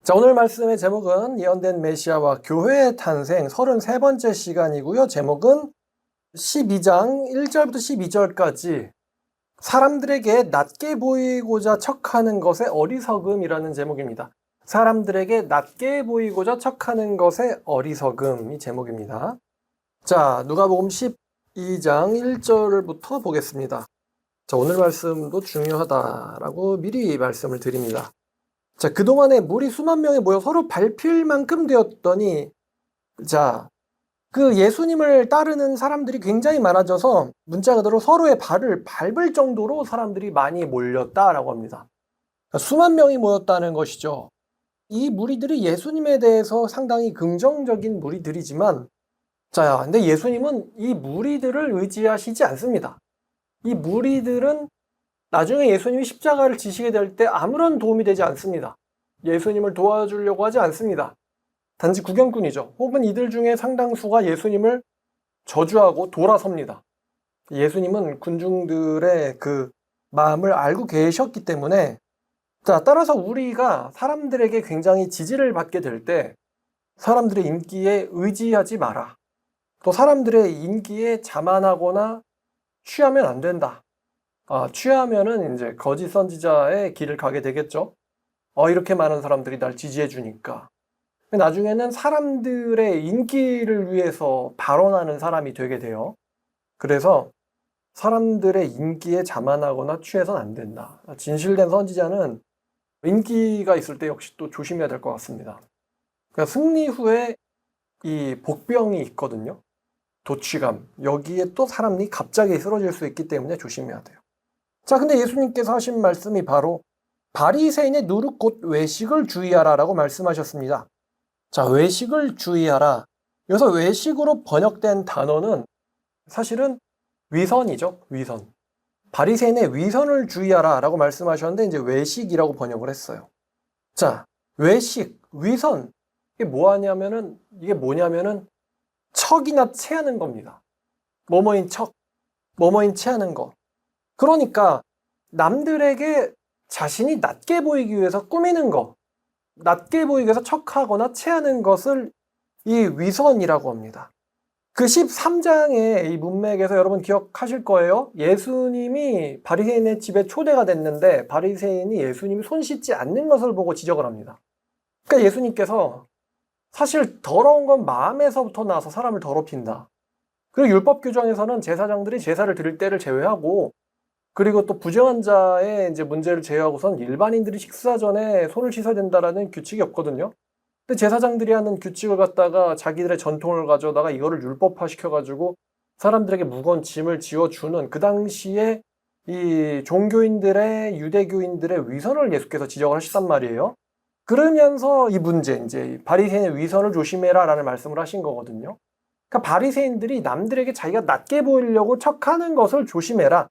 자, 오늘 말씀의 제목은 예언된 메시아와 교회의 탄생 33번째 시간이고요. 제목은 12장 1절부터 12절까지 사람들에게 낮게 보이고자 척하는 것의 어리석음이라는 제목입니다. 사람들에게 낮게 보이고자 척하는 것의 어리석음이 제목입니다. 자, 누가복음 12장 1절부터 보겠습니다. 자, 오늘 말씀도 중요하다라고 미리 말씀을 드립니다. 자, 그동안에 무리 수만 명이 모여 서로 밟힐 만큼 되었더니, 자, 그 예수님을 따르는 사람들이 굉장히 많아져서 문자 그대로 서로의 발을 밟을 정도로 사람들이 많이 몰렸다라고 합니다. 그러니까 수만 명이 모였다는 것이죠. 이 무리들이 예수님에 대해서 상당히 긍정적인 무리들이지만, 자, 근데 예수님은 이 무리들을 의지하시지 않습니다. 이 무리들은 나중에 예수님이 십자가를 지시게 될 때 아무런 도움이 되지 않습니다. 예수님을 도와주려고 하지 않습니다. 단지 구경꾼이죠. 혹은 이들 중에 상당수가 예수님을 저주하고 돌아섭니다. 예수님은 군중들의 그 마음을 알고 계셨기 때문에, 자, 따라서 우리가 사람들에게 굉장히 지지를 받게 될 때 사람들의 인기에 의지하지 마라. 또 사람들의 인기에 자만하거나 취하면 안 된다. 취하면은 이제 거짓 선지자의 길을 가게 되겠죠. 이렇게 많은 사람들이 날 지지해 주니까. 나중에는 사람들의 인기를 위해서 발언하는 사람이 되게 돼요. 그래서 사람들의 인기에 자만하거나 취해서는 안 된다. 진실된 선지자는 인기가 있을 때 역시 또 조심해야 될 것 같습니다. 그러니까 승리 후에 이 복병이 있거든요. 도취감. 여기에 또 사람이 갑자기 쓰러질 수 있기 때문에 조심해야 돼요. 자, 근데 예수님께서 하신 말씀이 바로 바리새인의 누룩 곧 외식을 주의하라라고 말씀하셨습니다. 자, 외식을 주의하라. 여기서 외식으로 번역된 단어는 사실은 위선이죠. 위선. 바리새인의 위선을 주의하라라고 말씀하셨는데 이제 외식이라고 번역을 했어요. 자, 외식, 위선. 이게 뭐냐면은 척이나 체하는 겁니다. 뭐뭐인 척, 뭐뭐인 체하는 거. 그러니까 남들에게 자신이 낮게 보이기 위해서 꾸미는 거, 낮게 보이기 위해서 척하거나 체하는 것을 이 위선이라고 합니다. 그 13장의 이 문맥에서 여러분 기억하실 거예요. 예수님이 바리새인의 집에 초대가 됐는데 바리새인이 예수님이 손 씻지 않는 것을 보고 지적을 합니다. 그러니까 예수님께서 사실 더러운 건 마음에서부터 나서 사람을 더럽힌다. 그리고 율법 규정에서는 제사장들이 제사를 드릴 때를 제외하고, 그리고 또 부정한 자의 이제 문제를 제외하고선 일반인들이 식사 전에 손을 씻어야 된다라는 규칙이 없거든요. 근데 제사장들이 하는 규칙을 갖다가 자기들의 전통을 가져다가 이거를 율법화 시켜가지고 사람들에게 무거운 짐을 지어주는 그 당시에 이 종교인들의 유대교인들의 위선을 예수께서 지적을 하시단 말이에요. 그러면서 이 문제, 이제 바리새인의 위선을 조심해라라는 말씀을 하신 거거든요. 그러니까 바리새인들이 남들에게 자기가 낮게 보이려고 척하는 것을 조심해라.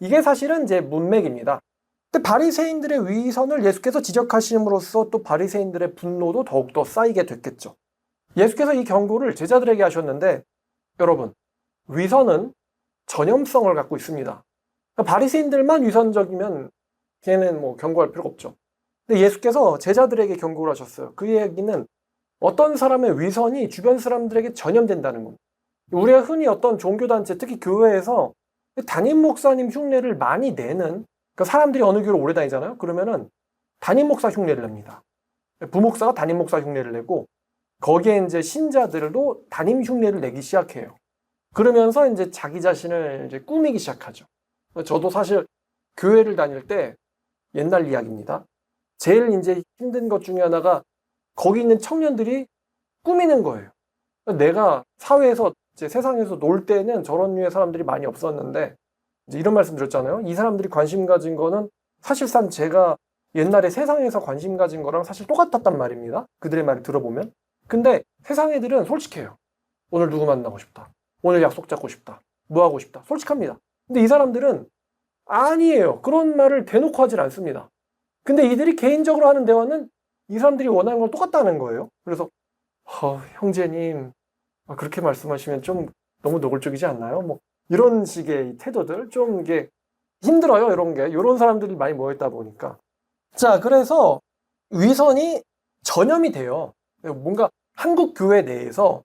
이게 사실은 이제 문맥입니다. 근데 바리새인들의 위선을 예수께서 지적하심으로써 또 바리새인들의 분노도 더욱더 쌓이게 됐겠죠. 예수께서 이 경고를 제자들에게 하셨는데, 여러분, 위선은 전염성을 갖고 있습니다. 그러니까 바리새인들만 위선적이면 걔는 뭐 경고할 필요가 없죠. 근데 예수께서 제자들에게 경고를 하셨어요. 그 얘기는 어떤 사람의 위선이 주변 사람들에게 전염된다는 겁니다. 우리가 흔히 어떤 종교단체, 특히 교회에서 담임 목사님 흉내를 많이 내는, 그러니까 사람들이 어느 교회를 오래 다니잖아요. 그러면은 담임 목사 흉내를 냅니다. 부목사가 담임 목사 흉내를 내고 거기에 이제 신자들도 담임 흉내를 내기 시작해요. 그러면서 이제 자기 자신을 이제 꾸미기 시작하죠. 저도 사실 교회를 다닐 때 옛날 이야기입니다. 제일 이제 힘든 것 중에 하나가 거기 있는 청년들이 꾸미는 거예요. 내가 사회에서 이제 세상에서 놀 때는 저런 류의 사람들이 많이 없었는데 이제 이런 말씀 드렸잖아요. 이 사람들이 관심 가진 거는 사실상 제가 옛날에 세상에서 관심 가진 거랑 사실 똑같았단 말입니다. 그들의 말을 들어보면. 근데 세상 애들은 솔직해요. 오늘 누구 만나고 싶다. 오늘 약속 잡고 싶다. 뭐 하고 싶다. 솔직합니다. 근데 이 사람들은 아니에요. 그런 말을 대놓고 하질 않습니다. 근데 이들이 개인적으로 하는 대화는 이 사람들이 원하는 건 똑같다는 거예요. 그래서 형제님 그렇게 말씀하시면 좀 너무 노골적이지 않나요? 뭐 이런 식의 태도들 좀 이게 힘들어요. 이런 사람들이 많이 모여있다 보니까. 자, 그래서 위선이 전염이 돼요. 뭔가 한국 교회 내에서,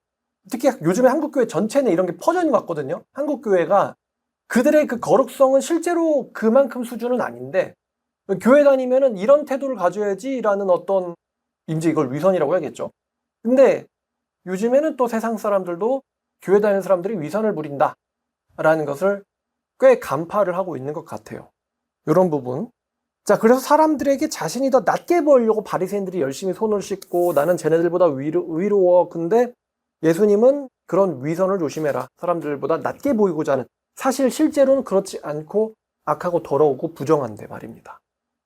특히 요즘에 한국 교회 전체 내 이런 게 퍼져 있는 것 같거든요. 한국 교회가 그들의 그 거룩성은 실제로 그만큼 수준은 아닌데, 교회 다니면은 이런 태도를 가져야지라는 어떤, 이제 이걸 위선이라고 해야겠죠. 근데 요즘에는 또 세상 사람들도 교회 다니는 사람들이 위선을 부린다라는 것을 꽤 간파를 하고 있는 것 같아요. 이런 부분. 자, 그래서 사람들에게 자신이 더 낮게 보이려고 바리새인들이 열심히 손을 씻고 나는 쟤네들보다 의로워. 근데 예수님은 그런 위선을 조심해라. 사람들보다 낮게 보이고자 하는. 사실 실제로는 그렇지 않고 악하고 더러우고 부정한데 말입니다.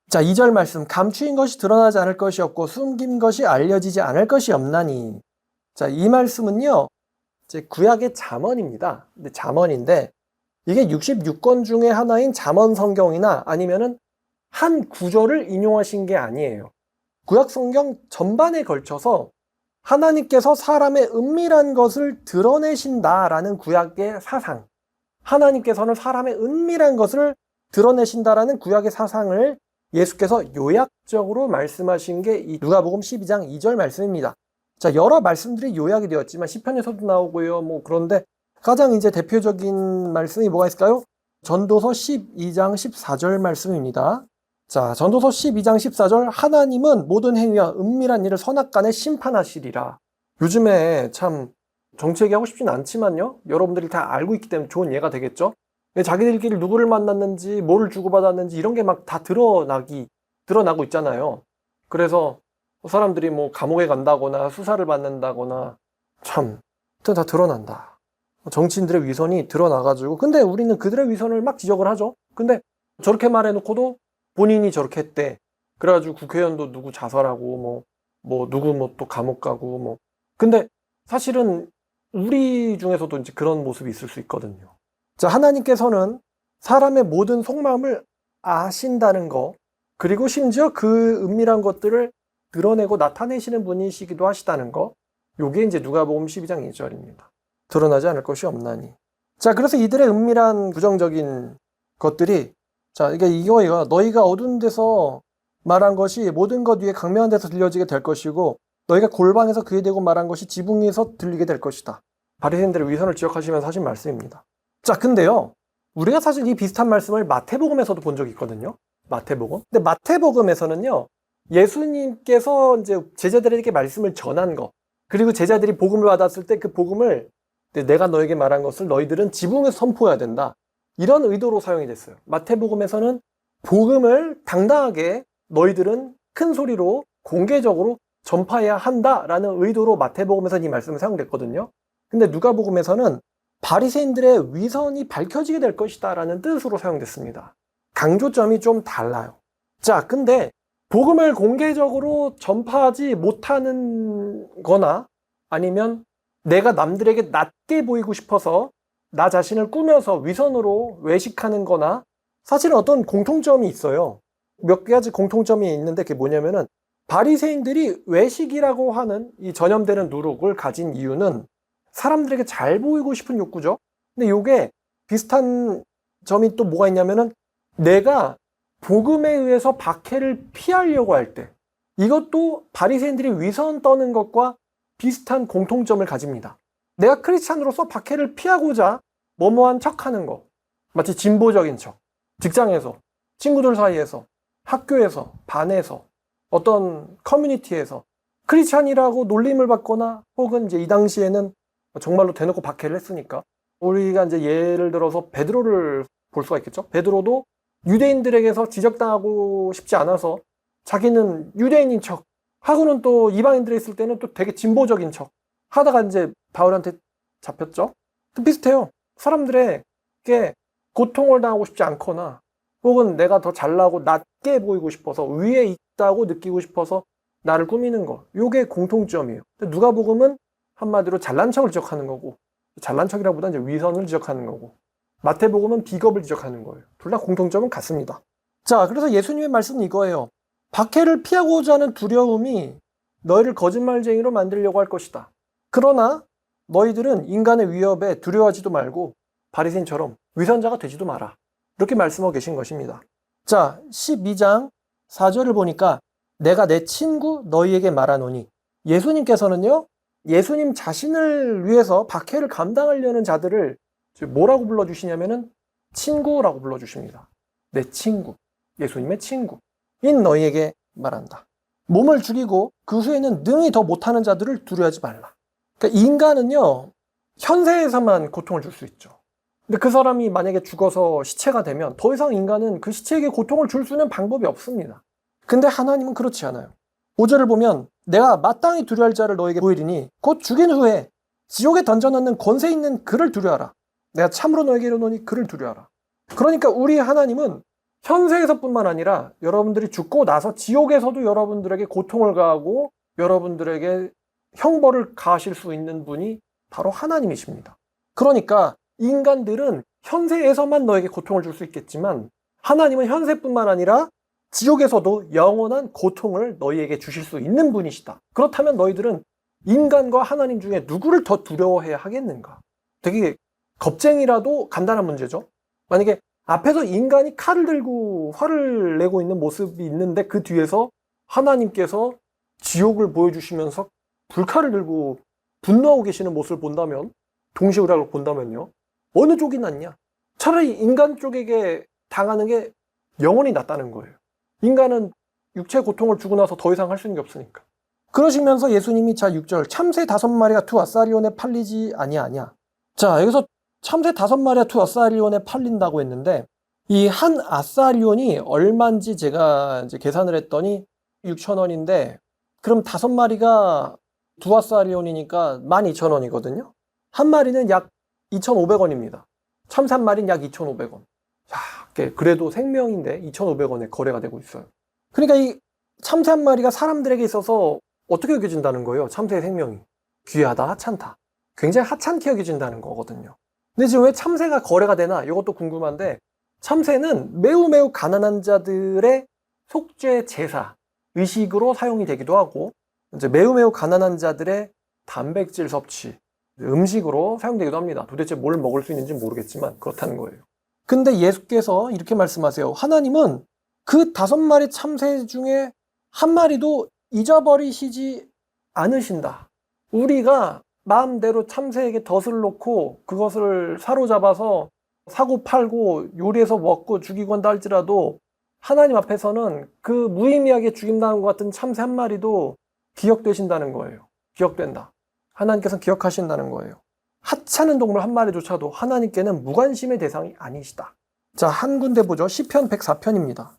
자, 2절 말씀. 감추인 것이 드러나지 않을 것이 없고 숨긴 것이 알려지지 않을 것이 없나니. 자, 이 말씀은요, 이제 구약의 잠언입니다. 근데 잠언인데 이게 66권 중에 하나인 잠언 성경이나 아니면은 한 구절을 인용하신 게 아니에요. 구약 성경 전반에 걸쳐서 하나님께서 사람의 은밀한 것을 드러내신다라는 구약의 사상, 하나님께서는 사람의 은밀한 것을 드러내신다라는 구약의 사상을 예수께서 요약적으로 말씀하신 게 이 누가복음 12장 2절 말씀입니다. 자, 여러 말씀들이 요약이 되었지만 시편에서도 나오고요. 그런데 가장 이제 대표적인 말씀이 뭐가 있을까요? 전도서 12장 14절 말씀입니다. 자, 전도서 12장 14절. 하나님은 모든 행위와 은밀한 일을 선악간에 심판하시리라. 요즘에 참 정치 얘기하고 싶진 않지만요, 여러분들이 다 알고 있기 때문에 좋은 예가 되겠죠. 자기들끼리 누구를 만났는지, 뭐를 주고받았는지 이런 게 막 다 드러나고 있잖아요. 그래서 사람들이 뭐 감옥에 간다거나 수사를 받는다거나 참 다 드러난다. 정치인들의 위선이 드러나가지고, 근데 우리는 그들의 위선을 막 지적을 하죠. 근데 저렇게 말해놓고도 본인이 저렇게 했대. 그래가지고 국회의원도 누구 자살하고 누구 또 감옥 가고 근데 사실은 우리 중에서도 이제 그런 모습이 있을 수 있거든요. 자, 하나님께서는 사람의 모든 속마음을 아신다는 거, 그리고 심지어 그 은밀한 것들을 드러내고 나타내시는 분이시기도 하시다는 거, 요게 이제 누가복음 12장 2절입니다. 드러나지 않을 것이 없나니. 자, 그래서 이들의 은밀한 부정적인 것들이, 자, 이거 너희가 어두운 데서 말한 것이 모든 것 위에 강명한 데서 들려지게 될 것이고, 너희가 골방에서 그에 대고 말한 것이 지붕 위에서 들리게 될 것이다. 바리새인들의 위선을 지적하시면서 하신 말씀입니다. 자, 근데요, 우리가 사실 이 비슷한 말씀을 마태복음에서도 본 적이 있거든요. 마태복음. 근데 마태복음에서는요, 예수님께서 이제 제자들에게 말씀을 전한 거, 그리고 제자들이 복음을 받았을 때 그 복음을 내가 너에게 말한 것을 너희들은 지붕에서 선포해야 된다. 이런 의도로 사용이 됐어요. 마태복음에서는 복음을 당당하게 너희들은 큰 소리로 공개적으로 전파해야 한다라는 의도로 마태복음에서는 이 말씀이 사용됐거든요. 근데 누가복음에서는 바리새인들의 위선이 밝혀지게 될 것이다 라는 뜻으로 사용됐습니다. 강조점이 좀 달라요. 자, 근데 복음을 공개적으로 전파하지 못하는 거나 아니면 내가 남들에게 낮게 보이고 싶어서 나 자신을 꾸며서 위선으로 외식하는 거나 사실은 어떤 공통점이 있어요. 몇 가지 공통점이 있는데 그게 뭐냐면은 바리새인들이 외식이라고 하는 이 전염되는 누룩을 가진 이유는 사람들에게 잘 보이고 싶은 욕구죠. 근데 이게 비슷한 점이 또 뭐가 있냐면은 내가 복음에 의해서 박해를 피하려고 할 때 이것도 바리새인들이 위선 떠는 것과 비슷한 공통점을 가집니다. 내가 크리스찬으로서 박해를 피하고자 뭐뭐한 척하는 거, 마치 진보적인 척, 직장에서, 친구들 사이에서, 학교에서, 반에서, 어떤 커뮤니티에서 크리스찬이라고 놀림을 받거나 혹은 이제 이 당시에는 정말로 대놓고 박해를 했으니까 우리가 이제 예를 들어서 베드로를 볼 수가 있겠죠. 베드로도 유대인들에게서 지적당하고 싶지 않아서 자기는 유대인인 척 하고는 또 이방인들이 있을 때는 또 되게 진보적인 척 하다가 이제 바울한테 잡혔죠. 또 비슷해요. 사람들에게 고통을 당하고 싶지 않거나 혹은 내가 더 잘나고 낮게 보이고 싶어서 위에 있다고 느끼고 싶어서 나를 꾸미는 거, 요게 공통점이에요. 누가복음은 한마디로 잘난 척을 지적하는 거고, 잘난 척이라보다 이제 위선을 지적하는 거고, 마태복음은 비겁을 지적하는 거예요. 둘 다 공통점은 같습니다. 자, 그래서 예수님의 말씀은 이거예요. 박해를 피하고자 하는 두려움이 너희를 거짓말쟁이로 만들려고 할 것이다. 그러나 너희들은 인간의 위협에 두려워하지도 말고 바리새인처럼 위선자가 되지도 마라. 이렇게 말씀하고 계신 것입니다. 자, 12장 4절을 보니까 내가 내 친구 너희에게 말하노니. 예수님께서는요, 예수님 자신을 위해서 박해를 감당하려는 자들을 뭐라고 불러주시냐면은 친구라고 불러주십니다. 내 친구, 예수님의 친구인 너희에게 말한다. 몸을 죽이고 그 후에는 능히 더 못하는 자들을 두려워하지 말라. 그러니까 인간은요, 현세에서만 고통을 줄 수 있죠. 근데 그 사람이 만약에 죽어서 시체가 되면 더 이상 인간은 그 시체에게 고통을 줄 수 있는 방법이 없습니다. 근데 하나님은 그렇지 않아요. 5절을 보면 내가 마땅히 두려워할 자를 너에게 보이리니 곧 죽인 후에 지옥에 던져넣는 권세 있는 그를 두려워하라. 내가 참으로 너에게 이르노니 그를 두려워하라. 그러니까 우리 하나님은 현세에서뿐만 아니라 여러분들이 죽고 나서 지옥에서도 여러분들에게 고통을 가하고 여러분들에게 형벌을 가하실 수 있는 분이 바로 하나님이십니다. 그러니까 인간들은 현세에서만 너에게 고통을 줄 수 있겠지만 하나님은 현세뿐만 아니라 지옥에서도 영원한 고통을 너희에게 주실 수 있는 분이시다. 그렇다면 너희들은 인간과 하나님 중에 누구를 더 두려워해야 하겠는가? 되게 겁쟁이라도 간단한 문제죠. 만약에 앞에서 인간이 칼을 들고 화를 내고 있는 모습이 있는데 그 뒤에서 하나님께서 지옥을 보여주시면서 불칼을 들고 분노하고 계시는 모습을 본다면, 동시우락을 본다면요, 어느 쪽이 낫냐? 차라리 인간 쪽에게 당하는 게 영원히 낫다는 거예요. 인간은 육체 고통을 주고 나서 더 이상 할 수 있는 게 없으니까. 그러시면서 예수님이 자 6절 참새 5마리가 두 아사리온에 팔리지 아니하냐. 자, 여기서 참새 5마리가 두 아사리온에 팔린다고 했는데 이 한 아사리온이 얼마인지 제가 이제 계산을 했더니 6,000원인데 그럼 5마리가 두 아사리온이니까 12,000원이거든요. 한 마리는 약 2,500원입니다. 참새 한 마리는 약 2,500원. 야, 그래도 생명인데 2,500원에 거래가 되고 있어요. 그러니까 이 참새 한 마리가 사람들에게 있어서 어떻게 여겨진다는 거예요? 참새의 생명이. 귀하다, 하찮다. 굉장히 하찮게 여겨진다는 거거든요. 근데 지금 왜 참새가 거래가 되나? 이것도 궁금한데 참새는 매우 매우 가난한 자들의 속죄 제사, 의식으로 사용이 되기도 하고 이제 매우 매우 가난한 자들의 단백질 섭취, 음식으로 사용되기도 합니다. 도대체 뭘 먹을 수 있는지 모르겠지만 그렇다는 거예요. 근데 예수께서 이렇게 말씀하세요. 하나님은 그 5마리 참새 중에 한 마리도 잊어버리시지 않으신다. 우리가 마음대로 참새에게 덫을 놓고 그것을 사로잡아서 사고 팔고 요리해서 먹고 죽이고 한다 할지라도 하나님 앞에서는 그 무의미하게 죽임당한 것 같은 참새 한 마리도 기억되신다는 거예요. 기억된다. 하나님께서는 기억하신다는 거예요. 하찮은 동물 한 마리조차도 하나님께는 무관심의 대상이 아니시다. 자, 한 군데 보죠. 시편 104편입니다.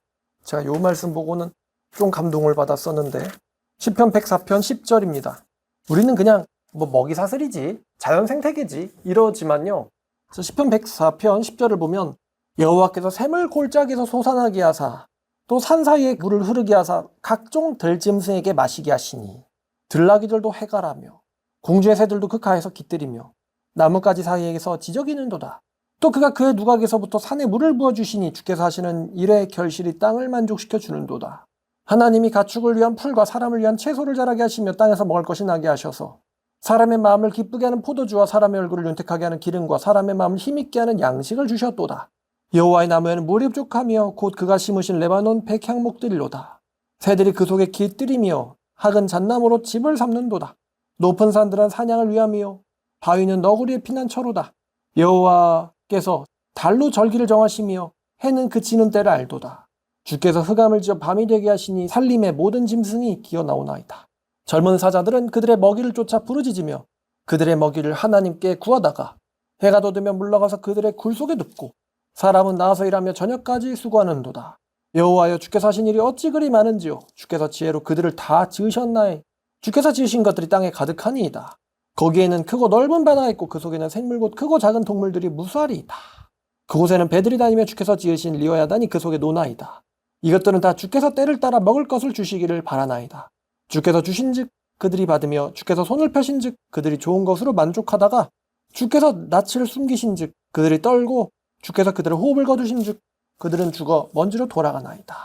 제가 요 말씀 보고는 좀 감동을 받았었는데 시편 104편 10절입니다. 우리는 그냥 뭐 먹이 사슬이지, 자연 생태계지 이러지만요. 시편 104편 10절을 보면 여호와께서 샘을 골짜기에서 솟아나게 하사 또 산 사이에 물을 흐르게 하사 각종 들짐승에게 마시게 하시니 들나귀들도 해가라며 공중의 새들도 그 가에서 깃들이며 나뭇가지 사이에서 지저귀는도다. 또 그가 그의 누각에서부터 산에 물을 부어주시니 주께서 하시는 일의 결실이 땅을 만족시켜 주는도다. 하나님이 가축을 위한 풀과 사람을 위한 채소를 자라게 하시며 땅에서 먹을 것이 나게 하셔서 사람의 마음을 기쁘게 하는 포도주와 사람의 얼굴을 윤택하게 하는 기름과 사람의 마음을 힘있게 하는 양식을 주셨도다. 여호와의 나무에는 물이 부족하며 곧 그가 심으신 레바논 백향목들이로다. 새들이 그 속에 깃들이며 학은 잣나무로 집을 삼는도다. 높은 산들은 사냥을 위함이요 바위는 너구리의 피난처로다. 여호와께서 달로 절기를 정하시며 해는 그 지는 때를 알도다. 주께서 흑암을 지어 밤이 되게 하시니 산림의 모든 짐승이 기어 나오나이다. 젊은 사자들은 그들의 먹이를 쫓아 부르짖으며 그들의 먹이를 하나님께 구하다가 해가 돋으면 물러가서 그들의 굴 속에 눕고 사람은 나와서 일하며 저녁까지 수고하는도다. 여호와여 주께서 하신 일이 어찌 그리 많은지요. 주께서 지혜로 그들을 다 지으셨나에 주께서 지으신 것들이 땅에 가득하니이다. 거기에는 크고 넓은 바다가 있고 그 속에는 생물 곧 크고 작은 동물들이 무수하리이다. 그곳에는 배들이 다니며 주께서 지으신 리어야단이 그 속에 노나이다. 이것들은 다 주께서 때를 따라 먹을 것을 주시기를 바라나이다. 주께서 주신즉 그들이 받으며 주께서 손을 펴신즉 그들이 좋은 것으로 만족하다가 주께서 낯을 숨기신즉 그들이 떨고 주께서 그들의 호흡을 거두신즉 그들은 죽어 먼지로 돌아가나이다.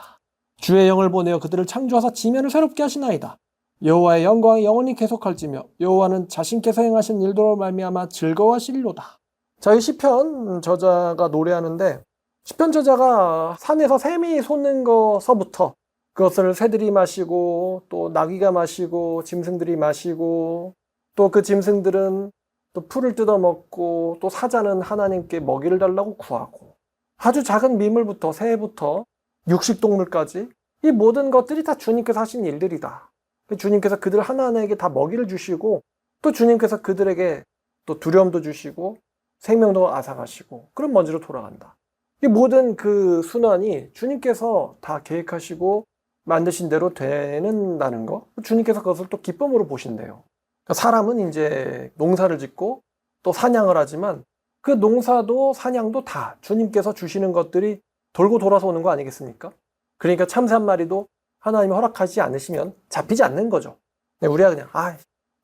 주의 영을 보내어 그들을 창조하사 지면을 새롭게 하시나이다. 여호와의 영광이 영원히 계속할지며 여호와는 자신께서 행하신 일도로 말미암아 즐거워하시리로다. 자, 이 시편 저자가 노래하는데 시편 저자가 산에서 샘이 솟는 것서부터 그것을 새들이 마시고 또 나귀가 마시고 짐승들이 마시고 또 그 짐승들은 또 풀을 뜯어먹고 또 사자는 하나님께 먹이를 달라고 구하고 아주 작은 미물부터 새부터 육식동물까지 이 모든 것들이 다 주님께서 하신 일들이다. 주님께서 그들 하나하나에게 다 먹이를 주시고 또 주님께서 그들에게 또 두려움도 주시고 생명도 앗아가시고 그런 먼지로 돌아간다. 이 모든 그 순환이 주님께서 다 계획하시고 만드신 대로 되는다는 거, 주님께서 그것을 또 기쁨으로 보신대요. 그러니까 사람은 이제 농사를 짓고 또 사냥을 하지만 그 농사도 사냥도 다 주님께서 주시는 것들이 돌고 돌아서 오는 거 아니겠습니까? 그러니까 참새 한 마리도 하나님이 허락하지 않으시면 잡히지 않는 거죠. 우리가 그냥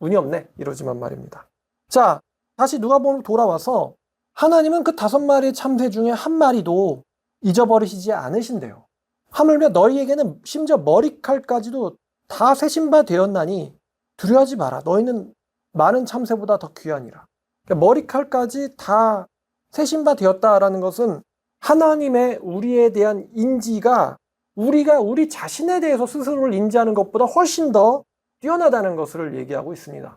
운이 없네 이러지만 말입니다. 자, 다시 누가복음으로 돌아와서 하나님은 그 5마리의 참새 중에 한 마리도 잊어버리시지 않으신대요. 하물며 너희에게는 심지어 머리칼까지도 다 세신 바 되었나니 두려워하지 마라. 너희는 많은 참새보다 더 귀하니라. 그러니까 머리칼까지 다 세신 바 되었다라는 것은 하나님의 우리에 대한 인지가 우리가 우리 자신에 대해서 스스로를 인지하는 것보다 훨씬 더 뛰어나다는 것을 얘기하고 있습니다.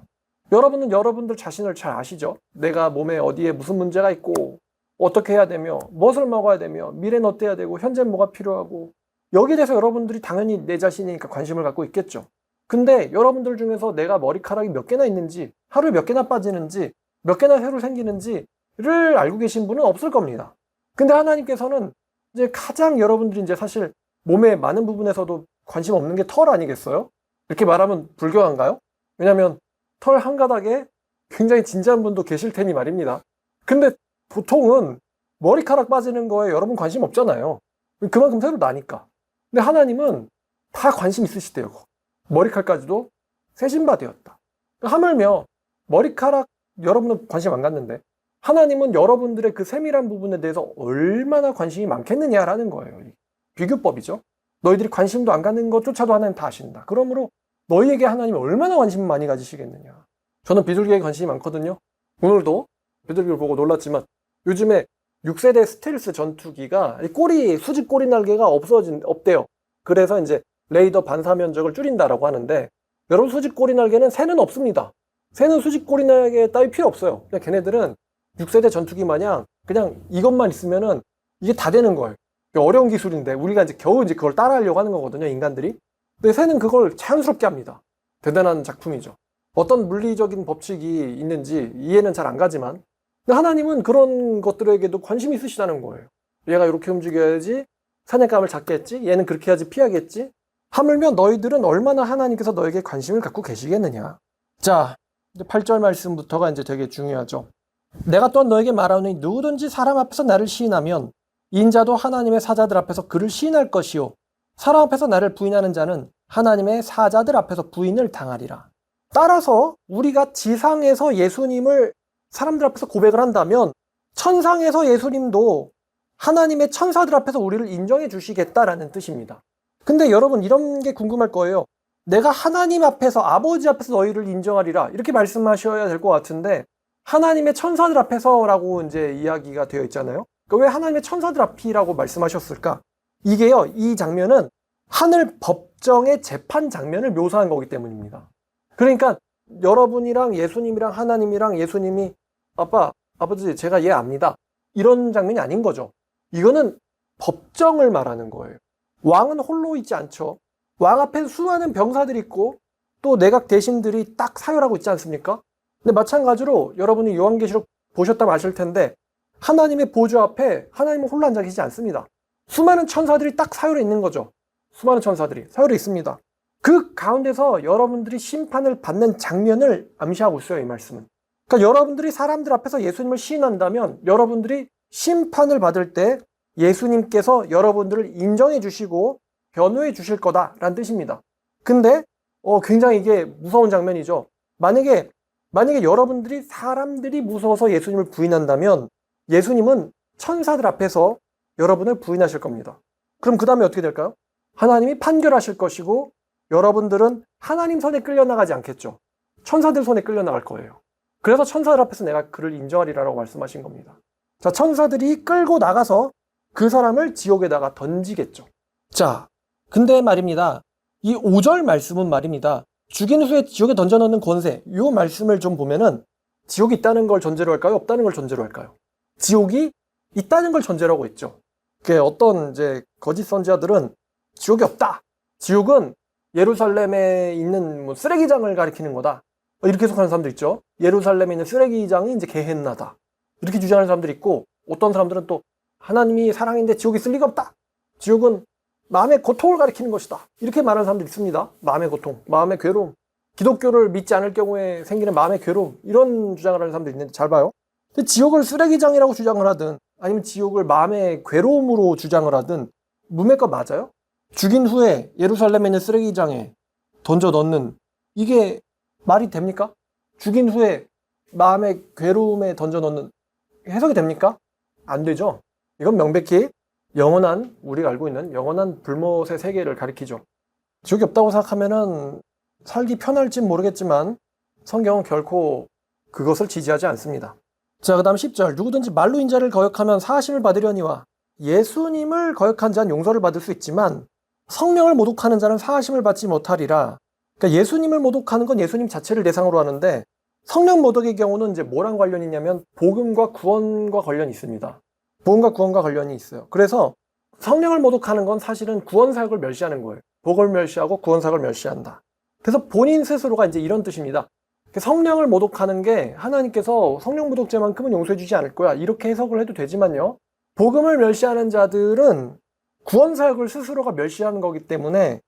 여러분은 여러분들 자신을 잘 아시죠? 내가 몸에 어디에 무슨 문제가 있고 어떻게 해야 되며 무엇을 먹어야 되며 미래는 어때야 되고 현재는 뭐가 필요하고 여기에 대해서 여러분들이 당연히 내 자신이니까 관심을 갖고 있겠죠. 근데 여러분들 중에서 내가 머리카락이 몇 개나 있는지 하루에 몇 개나 빠지는지 몇 개나 새로 생기는지를 알고 계신 분은 없을 겁니다. 근데 하나님께서는 이제 가장 여러분들이 이제 사실 몸의 많은 부분에서도 관심 없는 게 털 아니겠어요? 이렇게 말하면 불교한가요? 왜냐하면 털 한 가닥에 굉장히 진지한 분도 계실 테니 말입니다. 근데 보통은 머리카락 빠지는 거에 여러분 관심 없잖아요. 그만큼 새로 나니까. 근데 하나님은 다 관심 있으시대요. 머리칼까지도 세신 바 되었다. 하물며 머리카락 여러분은 관심 안 갖는데 하나님은 여러분들의 그 세밀한 부분에 대해서 얼마나 관심이 많겠느냐라는 거예요. 비교법이죠. 너희들이 관심도 안 갖는 것조차도 하나님 다 아신다. 그러므로 너희에게 하나님이 얼마나 관심을 많이 가지시겠느냐. 저는 비둘기에 관심이 많거든요. 오늘도 비둘기를 보고 놀랐지만 요즘에 6세대 스텔스 전투기가 수직 꼬리 날개가 없대요. 그래서 이제 레이더 반사 면적을 줄인다라고 하는데 여러분 수직 꼬리 날개는 새는 없습니다. 새는 수직 꼬리 날개 따위 필요 없어요. 그냥 걔네들은 6세대 전투기 마냥 그냥 이것만 있으면은 이게 다 되는 거예요. 어려운 기술인데 우리가 이제 겨우 이제 그걸 따라하려고 하는 거거든요, 인간들이. 근데 새는 그걸 자연스럽게 합니다. 대단한 작품이죠. 어떤 물리적인 법칙이 있는지 이해는 잘 안 가지만 근데 하나님은 그런 것들에게도 관심이 있으시다는 거예요. 얘가 이렇게 움직여야지 사냥감을 잡겠지, 얘는 그렇게 해야지 피하겠지. 하물며 너희들은 얼마나 하나님께서 너에게 관심을 갖고 계시겠느냐. 자, 이제 8절 말씀부터가 이제 되게 중요하죠. 내가 또한 너에게 말하노니 누구든지 사람 앞에서 나를 시인하면 인자도 하나님의 사자들 앞에서 그를 시인할 것이요 사람 앞에서 나를 부인하는 자는 하나님의 사자들 앞에서 부인을 당하리라. 따라서 우리가 지상에서 예수님을 사람들 앞에서 고백을 한다면 천상에서 예수님도 하나님의 천사들 앞에서 우리를 인정해 주시겠다라는 뜻입니다. 근데 여러분 이런 게 궁금할 거예요. 내가 하나님 앞에서 아버지 앞에서 너희를 인정하리라 이렇게 말씀하셔야 될 것 같은데 하나님의 천사들 앞에서라고 이제 이야기가 되어 있잖아요. 그러니까 왜 하나님의 천사들 앞이라고 말씀하셨을까? 이게요, 이 장면은 하늘 법정의 재판 장면을 묘사한 거기 때문입니다. 그러니까 여러분이랑 예수님이랑 하나님이랑 예수님이 아버지 제가 얘 압니다. 이런 장면이 아닌 거죠. 이거는 법정을 말하는 거예요. 왕은 홀로 있지 않죠. 왕 앞에 수많은 병사들이 있고 또 내각 대신들이 딱 사열하고 있지 않습니까? 근데 마찬가지로 여러분이 요한계시록 보셨다면 아실 텐데 하나님의 보좌 앞에 하나님은 홀로 앉아 계시지 않습니다. 수많은 천사들이 딱 사열해 있는 거죠. 수많은 천사들이 사열해 있습니다. 그 가운데서 여러분들이 심판을 받는 장면을 암시하고 있어요, 이 말씀은. 그러니까 여러분들이 사람들 앞에서 예수님을 시인한다면 여러분들이 심판을 받을 때 예수님께서 여러분들을 인정해 주시고 변호해 주실 거다라는 뜻입니다. 근데 굉장히 이게 무서운 장면이죠. 만약에 여러분들이 사람들이 무서워서 예수님을 부인한다면 예수님은 천사들 앞에서 여러분을 부인하실 겁니다. 그럼 그 다음에 어떻게 될까요? 하나님이 판결하실 것이고 여러분들은 하나님 손에 끌려나가지 않겠죠. 천사들 손에 끌려나갈 거예요. 그래서 천사들 앞에서 내가 그를 인정하리라고 말씀하신 겁니다. 자, 천사들이 끌고 나가서 그 사람을 지옥에다가 던지겠죠. 자, 근데 말입니다. 이 5절 말씀은 말입니다. 죽인 후에 지옥에 던져넣는 권세, 이 말씀을 좀 보면은 지옥이 있다는 걸 전제로 할까요? 없다는 걸 전제로 할까요? 지옥이 있다는 걸 전제로 하고 있죠. 어떤 이제 거짓 선지자들은 지옥이 없다. 지옥은 예루살렘에 있는 뭐 쓰레기장을 가리키는 거다. 이렇게 해석하는 사람도 있죠. 예루살렘에 있는 쓰레기장이 이제 게헨나다. 이렇게 주장하는 사람들이 있고, 어떤 사람들은 또 하나님이 사랑인데 지옥이 있을 리가 없다. 지옥은 마음의 고통을 가리키는 것이다. 이렇게 말하는 사람들이 있습니다. 마음의 고통, 마음의 괴로움. 기독교를 믿지 않을 경우에 생기는 마음의 괴로움. 이런 주장을 하는 사람들이 있는데 잘 봐요. 근데 지옥을 쓰레기장이라고 주장을 하든 아니면 지옥을 마음의 괴로움으로 주장을 하든 문맥과 맞아요? 죽인 후에 예루살렘에 있는 쓰레기장에 던져 넣는, 이게 말이 됩니까? 죽인 후에 마음의 괴로움에 던져 넣는, 해석이 됩니까? 안 되죠. 이건 명백히 영원한, 우리가 알고 있는 영원한 불못의 세계를 가리키죠. 지옥이 없다고 생각하면은 살기 편할진 모르겠지만 성경은 결코 그것을 지지하지 않습니다. 자, 그 다음 10절. 누구든지 말로 인자를 거역하면 사하심을 받으려니와, 예수님을 거역한 자는 용서를 받을 수 있지만 성령을 모독하는 자는 사하심을 받지 못하리라. 그러니까 예수님을 모독하는 건 예수님 자체를 대상으로 하는데, 성령 모독의 경우는 이제 뭐랑 관련이 있냐면 복음과 구원과 관련이 있습니다. 복음과 구원과 관련이 있어요. 그래서 성령을 모독하는 건 사실은 구원 사역을 멸시하는 거예요. 복음을 멸시하고 구원 사역을 멸시한다. 그래서 본인 스스로가 이제 이런 뜻입니다. 성령을 모독하는 게 하나님께서 성령 모독죄만큼은 용서해 주지 않을 거야, 이렇게 해석을 해도 되지만요, 복음을 멸시하는 자들은 구원 사역을 스스로가 멸시하는 거기 때문에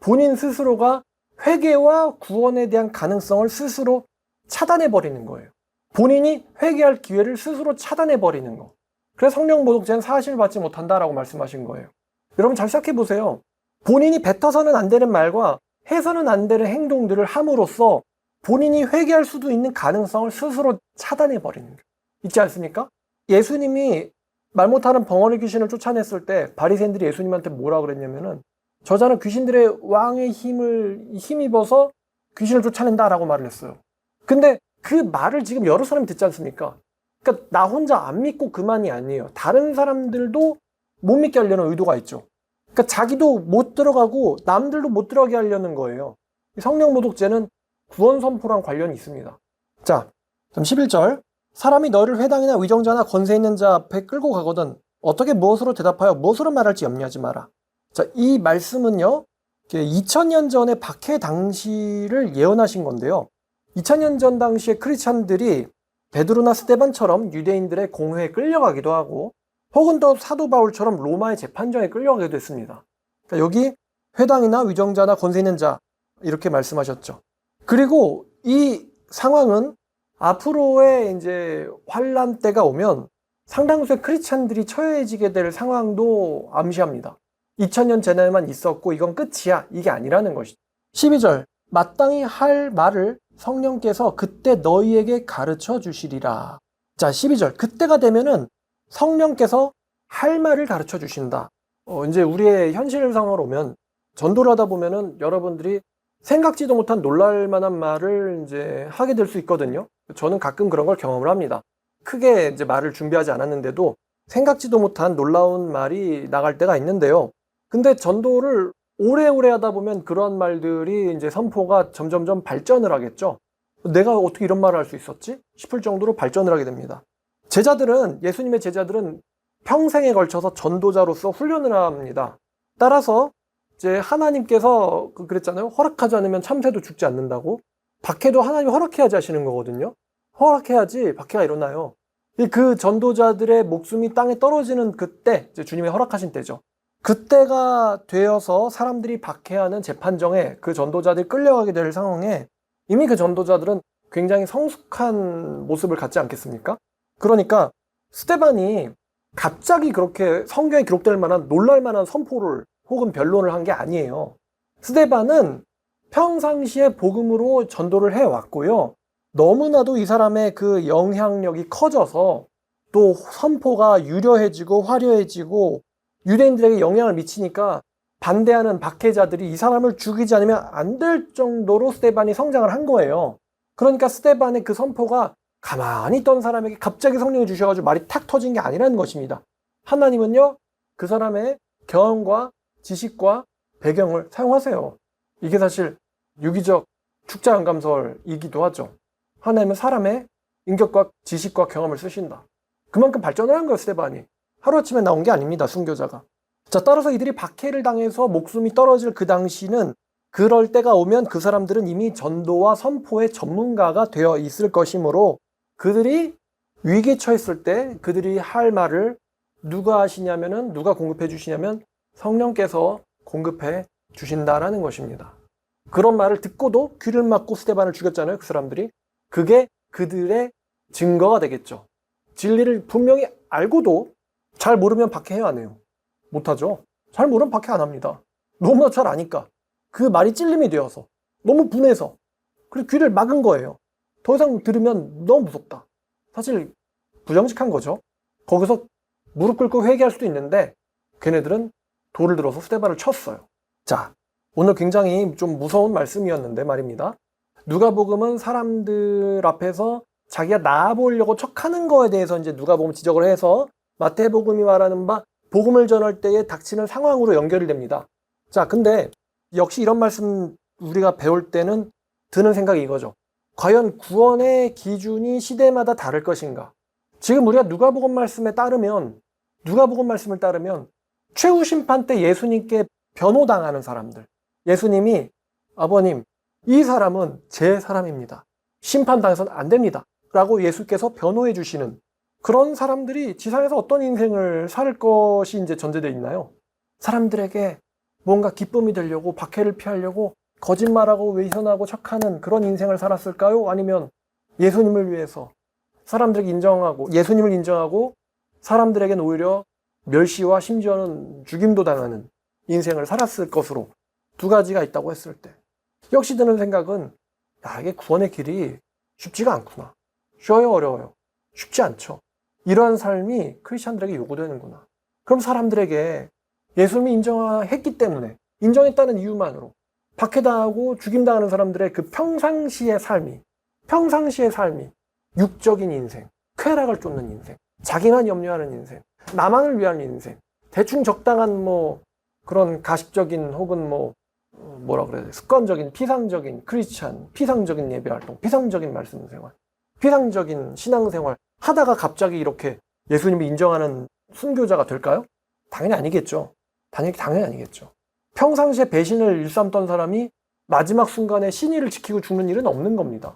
본인 스스로가 회개와 구원에 대한 가능성을 스스로 차단해 버리는 거예요. 본인이 회개할 기회를 스스로 차단해 버리는 거. 그래서 성령 모독죄는 사하심을 받지 못한다라고 말씀하신 거예요. 여러분 잘 생각해 보세요. 본인이 뱉어서는 안 되는 말과 해서는 안 되는 행동들을 함으로써 본인이 회개할 수도 있는 가능성을 스스로 차단해 버리는 거예요. 있지 않습니까? 예수님이 말 못하는 벙어리 귀신을 쫓아냈을 때 바리새인들이 예수님한테 뭐라 그랬냐면은, 저자는 귀신들의 왕의 힘입어서 귀신을 쫓아낸다라고 말을 했어요. 근데 그 말을 지금 여러 사람이 듣지 않습니까? 그러니까 나 혼자 안 믿고 그만이 아니에요. 다른 사람들도 못 믿게 하려는 의도가 있죠. 그러니까 자기도 못 들어가고 남들도 못 들어가게 하려는 거예요. 성령 모독죄는 구원 선포랑 관련이 있습니다. 자, 11절. 사람이 너를 회당이나 위정자나 권세 있는 자 앞에 끌고 가거든 어떻게 무엇으로 대답하여 무엇으로 말할지 염려하지 마라. 자, 이 말씀은요, 2000년 전에 박해 당시를 예언하신 건데요. 2000년 전 당시에 크리스찬들이 베드로나 스데반처럼 유대인들의 공회에 끌려가기도 하고, 혹은 또 사도 바울처럼 로마의 재판정에 끌려가기도 했습니다. 그러니까 여기 회당이나 위정자나 권세 있는 자 이렇게 말씀하셨죠. 그리고 이 상황은 앞으로의 이제 환란 때가 오면 상당수의 크리스찬들이 처해지게 될 상황도 암시합니다. 2000년 전에만 있었고 이건 끝이야, 이게 아니라는 것이죠. 12절. 마땅히 할 말을 성령께서 그때 너희에게 가르쳐 주시리라. 자, 12절. 그때가 되면은 성령께서 할 말을 가르쳐 주신다. 이제 우리의 현실 상황으로 오면 전도를 하다 보면은 여러분들이 생각지도 못한 놀랄 만한 말을 이제 하게 될 수 있거든요. 저는 가끔 그런 걸 경험을 합니다. 크게 이제 말을 준비하지 않았는데도 생각지도 못한 놀라운 말이 나갈 때가 있는데요. 근데 전도를 오래오래 하다 보면 그런 말들이 이제 선포가 점점점 발전을 하겠죠. 내가 어떻게 이런 말을 할 수 있었지? 싶을 정도로 발전을 하게 됩니다. 예수님의 제자들은 평생에 걸쳐서 전도자로서 훈련을 합니다. 따라서 이제 하나님께서 그랬잖아요. 허락하지 않으면 참새도 죽지 않는다고. 박해도 하나님이 허락해야지 하시는 거거든요. 허락해야지 박해가 일어나요. 그 전도자들의 목숨이 땅에 떨어지는 그때, 이제 주님의 허락하신 때죠. 그때가 되어서 사람들이 박해하는 재판정에 그 전도자들이 끌려가게 될 상황에 이미 그 전도자들은 굉장히 성숙한 모습을 갖지 않겠습니까? 그러니까 스데반이 갑자기 그렇게 성경에 기록될 만한 놀랄 만한 선포를 혹은 변론을 한 게 아니에요. 스데반은 평상시에 복음으로 전도를 해왔고요. 너무나도 이 사람의 그 영향력이 커져서 또 선포가 유려해지고 화려해지고 유대인들에게 영향을 미치니까 반대하는 박해자들이 이 사람을 죽이지 않으면 안 될 정도로 스데반이 성장을 한 거예요. 그러니까 스데반의 그 선포가 가만히 있던 사람에게 갑자기 성령이 주셔가지고 말이 탁 터진 게 아니라는 것입니다. 하나님은요, 그 사람의 경험과 지식과 배경을 사용하세요. 이게 사실 유기적 축자연감설이기도 하죠. 하나님은 사람의 인격과 지식과 경험을 쓰신다. 그만큼 발전을 한 거예요, 스데반이. 하루아침에 나온 게 아닙니다, 순교자가. 자, 따라서 이들이 박해를 당해서 목숨이 떨어질 그 당시는 그럴 때가 오면 그 사람들은 이미 전도와 선포의 전문가가 되어 있을 것이므로 그들이 위기에 처했을 때 그들이 할 말을 누가 하시냐면은, 누가 공급해 주시냐면 성령께서 공급해 주신다라는 것입니다. 그런 말을 듣고도 귀를 막고 스데반을 죽였잖아요, 그 사람들이. 그게 그들의 증거가 되겠죠. 진리를 분명히 알고도 잘 모르면 박해해야 하네요. 못하죠. 잘 모르면 박해 안 합니다. 너무나 잘 아니까. 그 말이 찔림이 되어서, 너무 분해서, 그리고 귀를 막은 거예요. 더 이상 들으면 너무 무섭다. 사실 부정직한 거죠. 거기서 무릎 꿇고 회개할 수도 있는데 걔네들은 돌을 들어서 스데반을 쳤어요. 자, 오늘 굉장히 좀 무서운 말씀이었는데 말입니다. 누가복음은 사람들 앞에서 자기가 나아 보이려고 척하는 거에 대해서 이제 누가복음 지적을 해서 마태복음이 말하는 바 복음을 전할 때에 닥치는 상황으로 연결이 됩니다. 자, 근데 역시 이런 말씀 우리가 배울 때는 드는 생각이 이거죠. 과연 구원의 기준이 시대마다 다를 것인가? 지금 우리가 누가복음 말씀을 따르면 최후 심판 때 예수님께 변호당하는 사람들, 예수님이 아버님, 이 사람은 제 사람입니다. 심판당해서는 안 됩니다. 라고 예수께서 변호해 주시는 그런 사람들이 지상에서 어떤 인생을 살 것이 이제 전제되어 있나요? 사람들에게 뭔가 기쁨이 되려고, 박해를 피하려고 거짓말하고 외선하고 척하는 그런 인생을 살았을까요? 아니면 예수님을 위해서 사람들에게 예수님을 인정하고 사람들에겐 오히려 멸시와 심지어는 죽임도 당하는 인생을 살았을 것으로 두 가지가 있다고 했을 때 역시 드는 생각은 이게 구원의 길이 쉽지가 않구나. 쉬워요, 어려워요? 쉽지 않죠. 이러한 삶이 크리스찬들에게 요구되는구나. 그럼 사람들에게 예수님이 인정했기 때문에, 인정했다는 이유만으로 박해당하고 죽임당하는 사람들의 그 평상시의 삶이 육적인 인생, 쾌락을 쫓는 인생, 자기만 염려하는 인생, 나만을 위한 인생, 대충 적당한 그런 가식적인 혹은 습관적인, 피상적인 크리스찬, 피상적인 예배활동, 피상적인 말씀 생활, 피상적인 신앙생활 하다가 갑자기 이렇게 예수님이 인정하는 순교자가 될까요? 당연히 아니겠죠. 당연히 아니겠죠. 평상시에 배신을 일삼던 사람이 마지막 순간에 신의를 지키고 죽는 일은 없는 겁니다.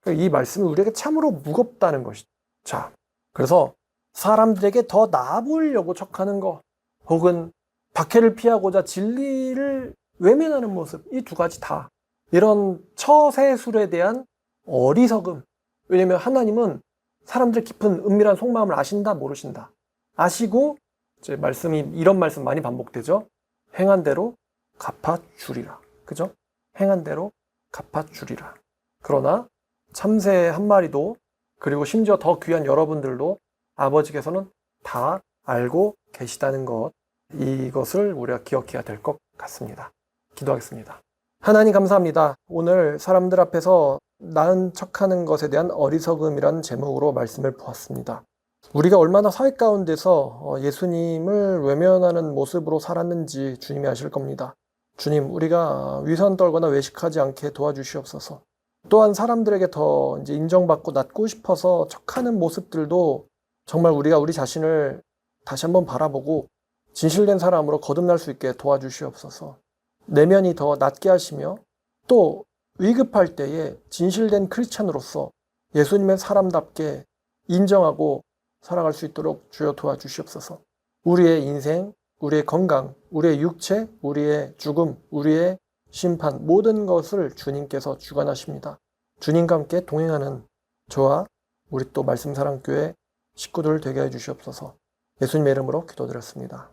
이 말씀이 우리에게 참으로 무겁다는 것이죠. 자, 그래서 사람들에게 더 나아 보이려고 척하는 것, 혹은 박해를 피하고자 진리를 외면하는 모습, 이 두 가지 다 이런 처세술에 대한 어리석음. 왜냐하면 하나님은 사람들의 깊은 은밀한 속마음을 아신다, 모르신다. 아시고 이제 이런 말씀 많이 반복되죠. 행한 대로 갚아주리라. 그죠? 행한 대로 갚아주리라. 그러나 참새 한 마리도, 그리고 심지어 더 귀한 여러분들도 아버지께서는 다 알고 계시다는 것, 이것을 우리가 기억해야 될 것 같습니다. 기도하겠습니다. 하나님 감사합니다. 오늘 사람들 앞에서 나은 척하는 것에 대한 어리석음이라는 제목으로 말씀을 보았습니다. 우리가 얼마나 사회 가운데서 예수님을 외면하는 모습으로 살았는지 주님이 아실 겁니다. 주님, 우리가 위선 떨거나 외식하지 않게 도와주시옵소서. 또한 사람들에게 더 이제 인정받고 낫고 싶어서 척하는 모습들도 정말 우리가 우리 자신을 다시 한번 바라보고 진실된 사람으로 거듭날 수 있게 도와주시옵소서. 내면이 더 낫게 하시며 또 위급할 때에 진실된 크리스찬으로서 예수님의 사람답게 인정하고 살아갈 수 있도록 주여 도와주시옵소서. 우리의 인생, 우리의 건강, 우리의 육체, 우리의 죽음, 우리의 심판, 모든 것을 주님께서 주관하십니다. 주님과 함께 동행하는 저와 우리 또 말씀사랑교회 식구들 되게 해주시옵소서. 예수님의 이름으로 기도드렸습니다.